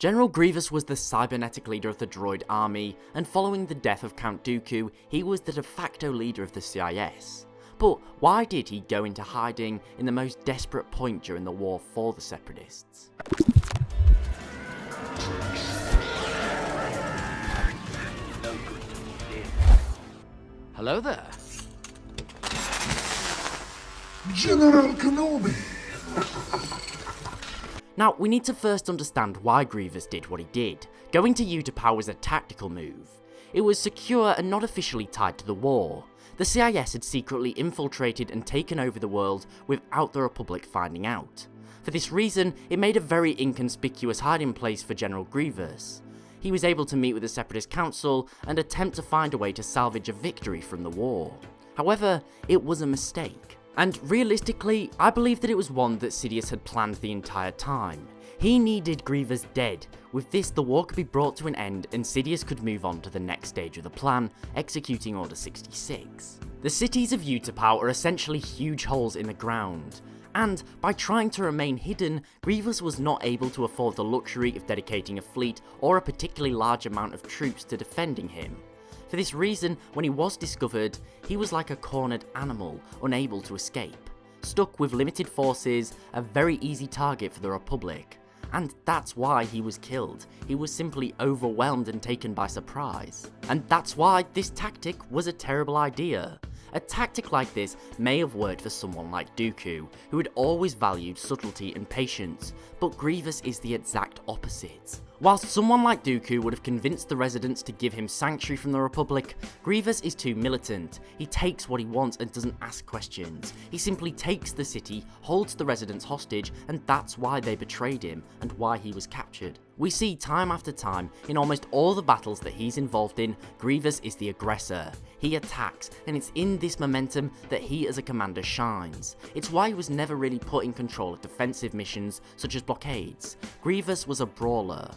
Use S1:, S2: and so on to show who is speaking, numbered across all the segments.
S1: General Grievous was the cybernetic leader of the droid army, and following the death of Count Dooku, he was the de facto leader of the CIS. But why did he go into hiding in the most desperate point during the war for the Separatists? Hello there.
S2: General Kenobi!
S1: Now, we need to first understand why Grievous did what he did. Going to Utapau was a tactical move. It was secure and not officially tied to the war. The CIS had secretly infiltrated and taken over the world without the Republic finding out. For this reason, it made a very inconspicuous hiding place for General Grievous. He was able to meet with the Separatist Council and attempt to find a way to salvage a victory from the war. However, it was a mistake. And realistically, I believe that it was one that Sidious had planned the entire time. He needed Grievous dead. With this, the war could be brought to an end and Sidious could move on to the next stage of the plan, executing Order 66. The cities of Utapau are essentially huge holes in the ground, and by trying to remain hidden, Grievous was not able to afford the luxury of dedicating a fleet or a particularly large amount of troops to defending him. For this reason, when he was discovered, he was like a cornered animal, unable to escape. Stuck with limited forces, a very easy target for the Republic. And that's why he was killed. He was simply overwhelmed and taken by surprise. And that's why this tactic was a terrible idea. A tactic like this may have worked for someone like Dooku, who had always valued subtlety and patience, but Grievous is the exact opposite. Whilst someone like Dooku would have convinced the residents to give him sanctuary from the Republic, Grievous is too militant. He takes what he wants and doesn't ask questions. He simply takes the city, holds the residents hostage, and that's why they betrayed him and why he was captured. We see time after time, in almost all the battles that he's involved in, Grievous is the aggressor. He attacks, and it's in this momentum that he as a commander shines. It's why he was never really put in control of defensive missions such as blockades. Grievous was a brawler,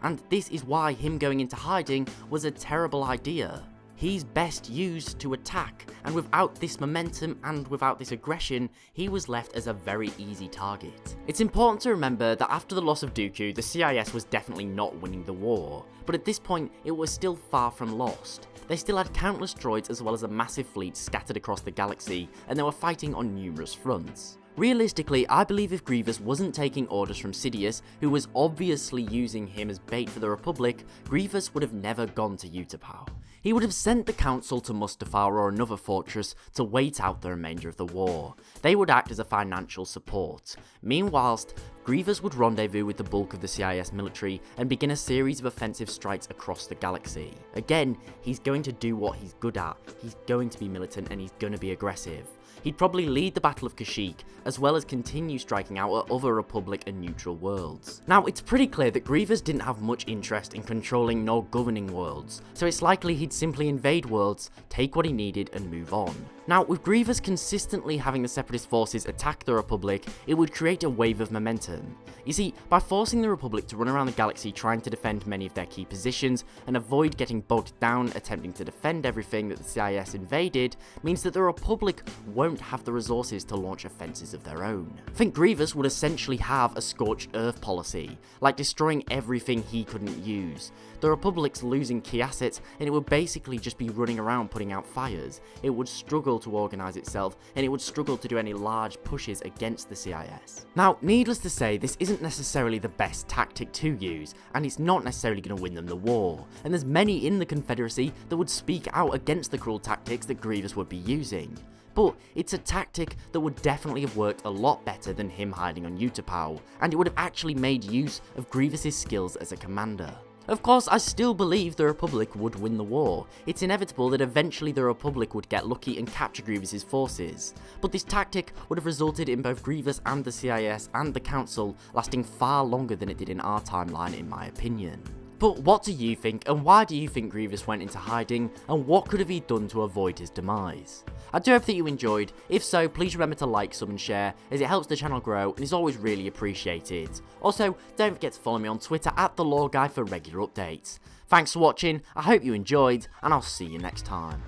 S1: and this is why him going into hiding was a terrible idea. He's best used to attack, and without this momentum and without this aggression, he was left as a very easy target. It's important to remember that after the loss of Dooku, the CIS was definitely not winning the war, but at this point, it was still far from lost. They still had countless droids as well as a massive fleet scattered across the galaxy, and they were fighting on numerous fronts. Realistically, I believe if Grievous wasn't taking orders from Sidious, who was obviously using him as bait for the Republic, Grievous would have never gone to Utapau. He would have sent the Council to Mustafar or another fortress to wait out the remainder of the war. They would act as a financial support. Meanwhile, Grievous would rendezvous with the bulk of the CIS military and begin a series of offensive strikes across the galaxy. Again, he's going to do what he's good at. He's going to be militant and he's going to be aggressive. He'd probably lead the Battle of Kashyyyk, as well as continue striking out at other Republic and neutral worlds. Now, it's pretty clear that Grievous didn't have much interest in controlling nor governing worlds, so it's likely he'd simply invade worlds, take what he needed and move on. Now, with Grievous consistently having the Separatist forces attack the Republic, it would create a wave of momentum. You see, by forcing the Republic to run around the galaxy trying to defend many of their key positions and avoid getting bogged down attempting to defend everything that the CIS invaded, means that the Republic won't have the resources to launch offences of their own. I think Grievous would essentially have a scorched earth policy, like destroying everything he couldn't use. The Republic's losing key assets and it would basically just be running around putting out fires. It would struggle to organise itself and it would struggle to do any large pushes against the CIS. Now, needless to say, this isn't necessarily the best tactic to use, and it's not necessarily going to win them the war, and there's many in the Confederacy that would speak out against the cruel tactics that Grievous would be using. But it's a tactic that would definitely have worked a lot better than him hiding on Utapau, and it would have actually made use of Grievous's skills as a commander. Of course, I still believe the Republic would win the war. It's inevitable that eventually the Republic would get lucky and capture Grievous's forces. But this tactic would have resulted in both Grievous and the CIS and the Council lasting far longer than it did in our timeline, in my opinion. But what do you think, and why do you think Grievous went into hiding, and what could have he done to avoid his demise? I do hope that you enjoyed. If so, please remember to like, sub and share, as it helps the channel grow and is always really appreciated. Also, don't forget to follow me on Twitter @TheLoreGuy for regular updates. Thanks for watching, I hope you enjoyed, and I'll see you next time.